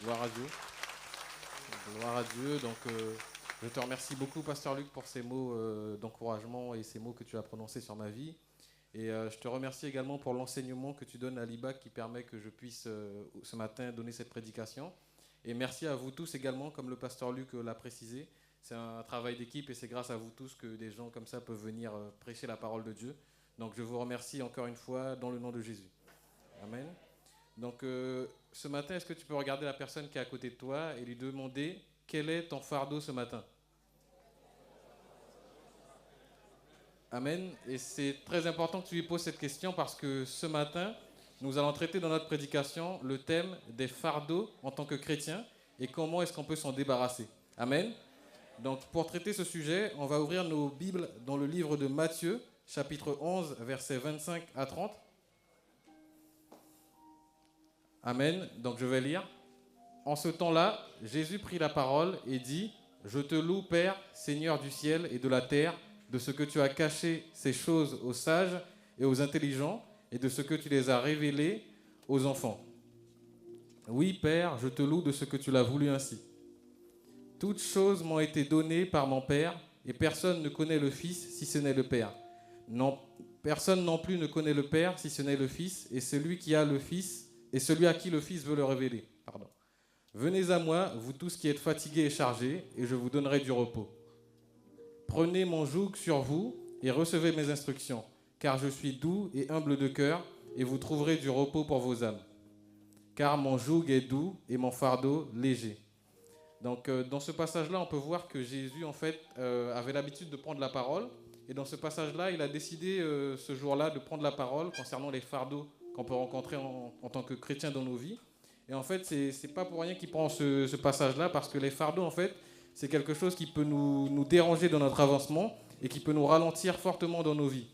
Gloire à Dieu. Gloire à Dieu. Donc, je te remercie beaucoup, Pasteur Luc, pour ces mots d'encouragement et ces mots que tu as prononcés sur ma vie. Et je te remercie également pour l'enseignement que tu donnes à l'IBAC qui permet que je puisse ce matin donner cette prédication. Et merci à vous tous également, comme le Pasteur Luc l'a précisé. C'est un travail d'équipe et c'est grâce à vous tous que des gens comme ça peuvent venir prêcher la parole de Dieu. Donc, je vous remercie encore une fois dans le nom de Jésus. Amen. Donc, ce matin, est-ce que tu peux regarder la personne qui est à côté de toi et lui demander quel est ton fardeau ce matin? Amen. Et c'est très important que tu lui poses cette question parce que ce matin, nous allons traiter dans notre prédication le thème des fardeaux en tant que chrétien et comment est-ce qu'on peut s'en débarrasser. Amen. Donc, pour traiter ce sujet, on va ouvrir nos Bibles dans le livre de Matthieu, chapitre 11, versets 25 à 30. Amen. Donc, je vais lire. En ce temps-là, Jésus prit la parole et dit : « Je te loue, Père, Seigneur du ciel et de la terre, de ce que tu as caché ces choses aux sages et aux intelligents, et de ce que tu les as révélées aux enfants. Oui, Père, je te loue de ce que tu l'as voulu ainsi. Toutes choses m'ont été données par mon Père, et personne ne connaît le Fils si ce n'est le Père. Non, personne non plus ne connaît le Père si ce n'est le Fils, et celui qui a le Fils, et celui à qui le Fils veut le révéler. Pardon. Venez à moi, vous tous qui êtes fatigués et chargés, et je vous donnerai du repos. Prenez mon joug sur vous et recevez mes instructions, car je suis doux et humble de cœur, et vous trouverez du repos pour vos âmes. Car mon joug est doux et mon fardeau léger. Donc, dans ce passage-là, on peut voir que Jésus, en fait, avait l'habitude de prendre la parole. Et dans ce passage-là, il a décidé ce jour-là de prendre la parole concernant les fardeaux qu'on peut rencontrer en tant que chrétien dans nos vies. Et en fait, c'est pas pour rien qu'il prend ce passage-là, parce que les fardeaux, en fait, c'est quelque chose qui peut nous déranger dans notre avancement et qui peut nous ralentir fortement dans nos vies.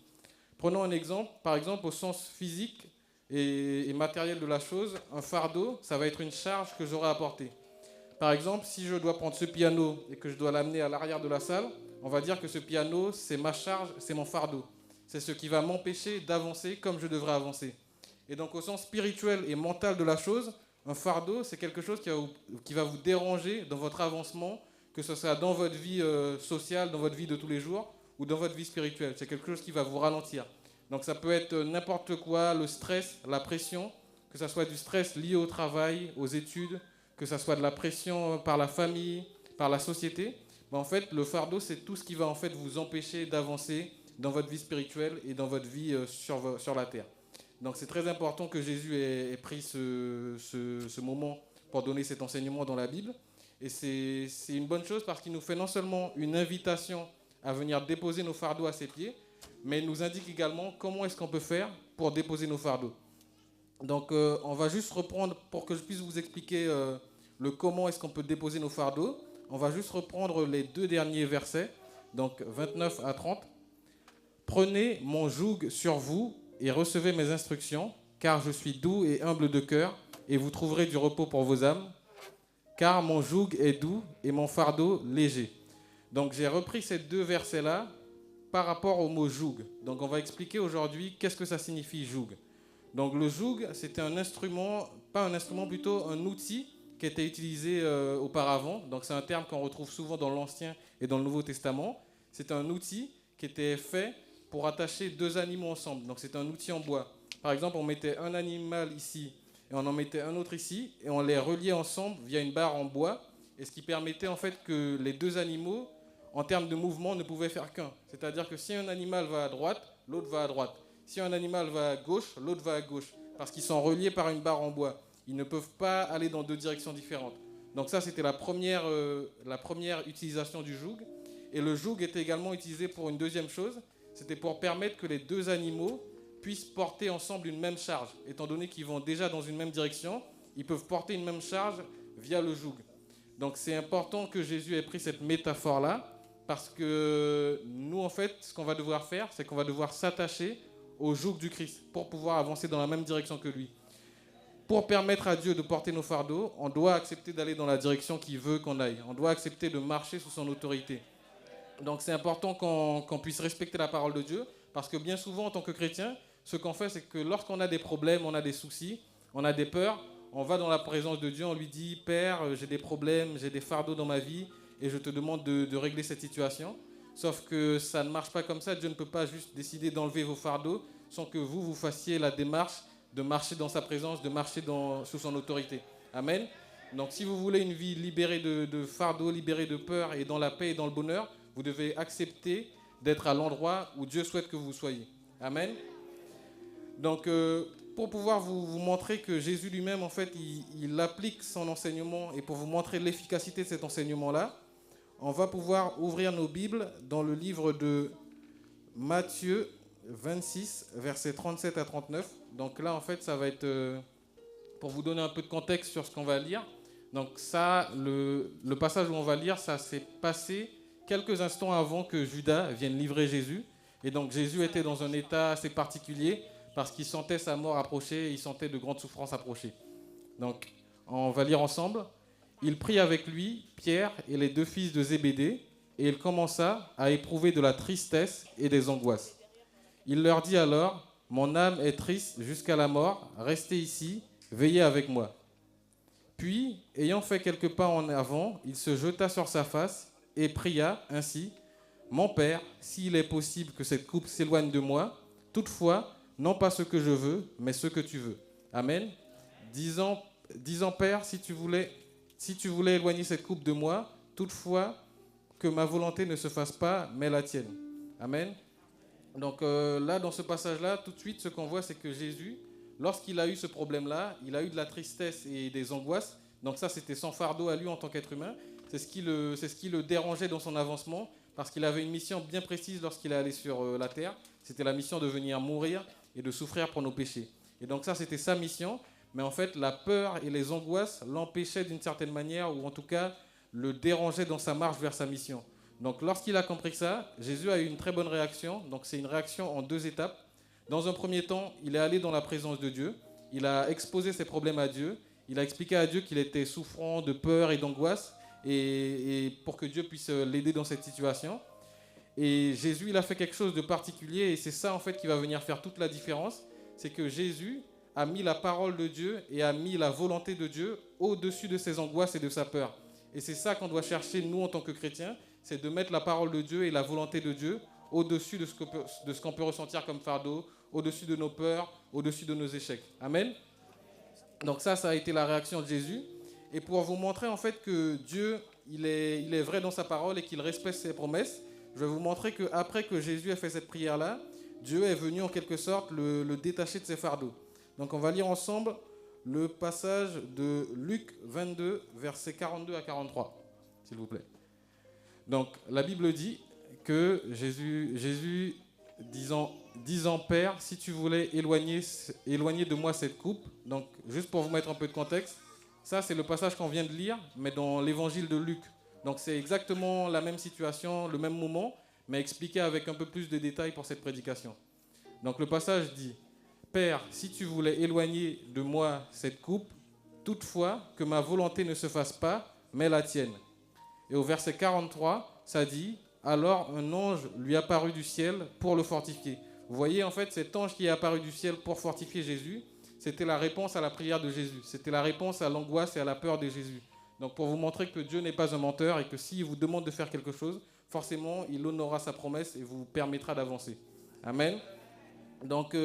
Prenons un exemple, par exemple, au sens physique et matériel de la chose, un fardeau, ça va être une charge que j'aurai à porter. Par exemple, si je dois prendre ce piano et que je dois l'amener à l'arrière de la salle, on va dire que ce piano, c'est ma charge, c'est mon fardeau. C'est ce qui va m'empêcher d'avancer comme je devrais avancer. Et donc, au sens spirituel et mental de la chose, un fardeau, c'est quelque chose qui va vous déranger dans votre avancement, que ce soit dans votre vie sociale, dans votre vie de tous les jours, ou dans votre vie spirituelle. C'est quelque chose qui va vous ralentir. Donc ça peut être n'importe quoi, le stress, la pression, que ce soit du stress lié au travail, aux études, que ce soit de la pression par la famille, par la société. Mais en fait, le fardeau, c'est tout ce qui va en fait vous empêcher d'avancer dans votre vie spirituelle et dans votre vie sur la terre. Donc c'est très important que Jésus ait pris ce moment pour donner cet enseignement dans la Bible. Et c'est une bonne chose parce qu'il nous fait non seulement une invitation à venir déposer nos fardeaux à ses pieds, mais il nous indique également comment est-ce qu'on peut faire pour déposer nos fardeaux. Donc on va juste reprendre, pour que je puisse vous expliquer le comment est-ce qu'on peut déposer nos fardeaux, on va juste reprendre les deux derniers versets, donc 29 à 30. « Prenez mon joug sur vous et recevez mes instructions, car je suis doux et humble de cœur, et vous trouverez du repos pour vos âmes. Car mon joug est doux et mon fardeau léger. » Donc j'ai repris ces deux versets-là par rapport au mot joug. Donc on va expliquer aujourd'hui qu'est-ce que ça signifie joug. Donc le joug, c'était un instrument, pas un instrument, plutôt un outil qui était utilisé auparavant. Donc c'est un terme qu'on retrouve souvent dans l'Ancien et dans le Nouveau Testament. C'est un outil qui était fait pour attacher deux animaux ensemble. Donc c'est un outil en bois. Par exemple, on mettait un animal ici et on en mettait un autre ici, et on les reliait ensemble via une barre en bois, et ce qui permettait en fait que les deux animaux, en termes de mouvement, ne pouvaient faire qu'un. C'est-à-dire que si un animal va à droite, l'autre va à droite. Si un animal va à gauche, l'autre va à gauche, parce qu'ils sont reliés par une barre en bois. Ils ne peuvent pas aller dans deux directions différentes. Donc ça, c'était la première utilisation du joug. Et le joug était également utilisé pour une deuxième chose, c'était pour permettre que les deux animaux puissent porter ensemble une même charge. Étant donné qu'ils vont déjà dans une même direction, ils peuvent porter une même charge via le joug. Donc c'est important que Jésus ait pris cette métaphore-là, parce que nous, en fait, ce qu'on va devoir faire, c'est qu'on va devoir s'attacher au joug du Christ pour pouvoir avancer dans la même direction que lui. Pour permettre à Dieu de porter nos fardeaux, on doit accepter d'aller dans la direction qu'il veut qu'on aille. On doit accepter de marcher sous son autorité. Donc c'est important qu'on puisse respecter la parole de Dieu, parce que bien souvent, en tant que chrétien, ce qu'on fait, c'est que lorsqu'on a des problèmes, on a des soucis, on a des peurs, on va dans la présence de Dieu, on lui dit, Père, j'ai des problèmes, j'ai des fardeaux dans ma vie, et je te demande de régler cette situation. Sauf que ça ne marche pas comme ça. Dieu ne peut pas juste décider d'enlever vos fardeaux sans que vous fassiez la démarche de marcher dans sa présence, de marcher sous son autorité. Amen. Donc si vous voulez une vie libérée de fardeaux, libérée de peur et dans la paix et dans le bonheur, vous devez accepter d'être à l'endroit où Dieu souhaite que vous soyez. Amen. Donc pour pouvoir vous montrer que Jésus lui-même, en fait, il applique son enseignement, et pour vous montrer l'efficacité de cet enseignement-là, on va pouvoir ouvrir nos Bibles dans le livre de Matthieu 26, versets 37 à 39. Donc là, en fait, ça va être, pour vous donner un peu de contexte sur ce qu'on va lire. Donc ça, le passage où on va lire, ça s'est passé quelques instants avant que Judas vienne livrer Jésus. Et donc Jésus était dans un état assez particulier parce qu'il sentait sa mort approcher, il sentait de grandes souffrances approcher. Donc on va lire ensemble. Il prit avec lui Pierre et les 2 fils de Zébédée, et il commença à éprouver de la tristesse et des angoisses. Il leur dit alors, « Mon âme est triste jusqu'à la mort, restez ici, veillez avec moi. » Puis, ayant fait quelques pas en avant, il se jeta sur sa face et pria ainsi, « Mon Père, s'il est possible que cette coupe s'éloigne de moi, toutefois, non pas ce que je veux, mais ce que tu veux. » Amen. Disant, Père, si tu voulais éloigner cette coupe de moi, toutefois, que ma volonté ne se fasse pas, mais la tienne. Amen. Donc là, dans ce passage-là, tout de suite, ce qu'on voit, c'est que Jésus, lorsqu'il a eu ce problème-là, il a eu de la tristesse et des angoisses. Donc ça, c'était son fardeau à lui en tant qu'être humain. C'est ce qui le dérangeait dans son avancement, parce qu'il avait une mission bien précise lorsqu'il est allé sur la terre. C'était la mission de venir mourir et de souffrir pour nos péchés. Et donc ça, c'était sa mission. Mais en fait, la peur et les angoisses l'empêchaient d'une certaine manière, ou en tout cas, le dérangeaient dans sa marche vers sa mission. Donc lorsqu'il a compris ça, Jésus a eu une très bonne réaction. Donc c'est une réaction en 2 étapes. Dans un premier temps, il est allé dans la présence de Dieu. Il a exposé ses problèmes à Dieu. Il a expliqué à Dieu qu'il était souffrant de peur et d'angoisse, et pour que Dieu puisse l'aider dans cette situation. Et Jésus, il a fait quelque chose de particulier, et c'est ça en fait qui va venir faire toute la différence. C'est que Jésus a mis la parole de Dieu et a mis la volonté de Dieu au-dessus de ses angoisses et de sa peur. Et c'est ça qu'on doit chercher, nous, en tant que chrétiens, c'est de mettre la parole de Dieu et la volonté de Dieu au-dessus de ce qu'on peut ressentir comme fardeau, au-dessus de nos peurs, au-dessus de nos échecs. Amen. Donc ça a été la réaction de Jésus. Et pour vous montrer en fait que Dieu, il est vrai dans sa parole et qu'il respecte ses promesses, je vais vous montrer qu'après que Jésus a fait cette prière-là, Dieu est venu en quelque sorte le détacher de ses fardeaux. Donc on va lire ensemble le passage de Luc 22, versets 42 à 43, s'il vous plaît. Donc la Bible dit que Jésus disant Père, si tu voulais éloigner de moi cette coupe. Donc juste pour vous mettre un peu de contexte, ça c'est le passage qu'on vient de lire, mais dans l'évangile de Luc. Donc c'est exactement la même situation, le même moment, mais expliqué avec un peu plus de détails pour cette prédication. Donc le passage dit, Père, si tu voulais éloigner de moi cette coupe, toutefois que ma volonté ne se fasse pas, mais la tienne. Et au verset 43, ça dit, alors un ange lui apparut du ciel pour le fortifier. Vous voyez, en fait, cet ange qui est apparu du ciel pour fortifier Jésus, c'était la réponse à la prière de Jésus. C'était la réponse à l'angoisse et à la peur de Jésus. Donc pour vous montrer que Dieu n'est pas un menteur et que s'il vous demande de faire quelque chose, forcément, il honorera sa promesse et vous permettra d'avancer. Amen. Donc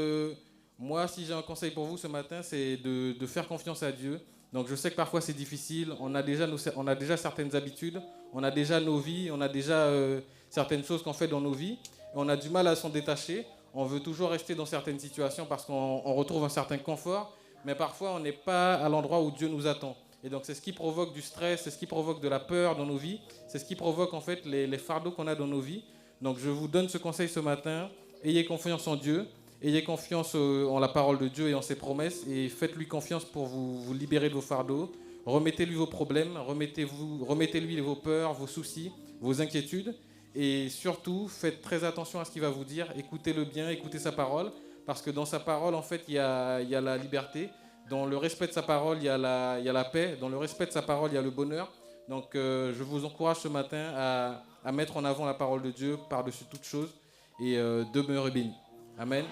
moi, si j'ai un conseil pour vous ce matin, c'est de faire confiance à Dieu. Donc je sais que parfois c'est difficile, on a déjà certaines habitudes, on a déjà nos vies, on a déjà certaines choses qu'on fait dans nos vies, et on a du mal à s'en détacher. On veut toujours rester dans certaines situations parce qu'on retrouve un certain confort, mais parfois on n'est pas à l'endroit où Dieu nous attend. Et donc c'est ce qui provoque du stress, c'est ce qui provoque de la peur dans nos vies, c'est ce qui provoque en fait les fardeaux qu'on a dans nos vies. Donc je vous donne ce conseil ce matin, ayez confiance en Dieu. Ayez confiance en la parole de Dieu et en ses promesses, et faites-lui confiance pour vous libérer de vos fardeaux. Remettez-lui vos problèmes, remettez-lui vos peurs, vos soucis, vos inquiétudes, et surtout faites très attention à ce qu'il va vous dire. Écoutez-le bien, écoutez sa parole, parce que dans sa parole en fait il y a la liberté. Dans le respect de sa parole il y a la paix. Dans le respect de sa parole il y a le bonheur. Donc je vous encourage ce matin à mettre en avant la parole de Dieu par-dessus toute chose, et demeurer béni. Amen.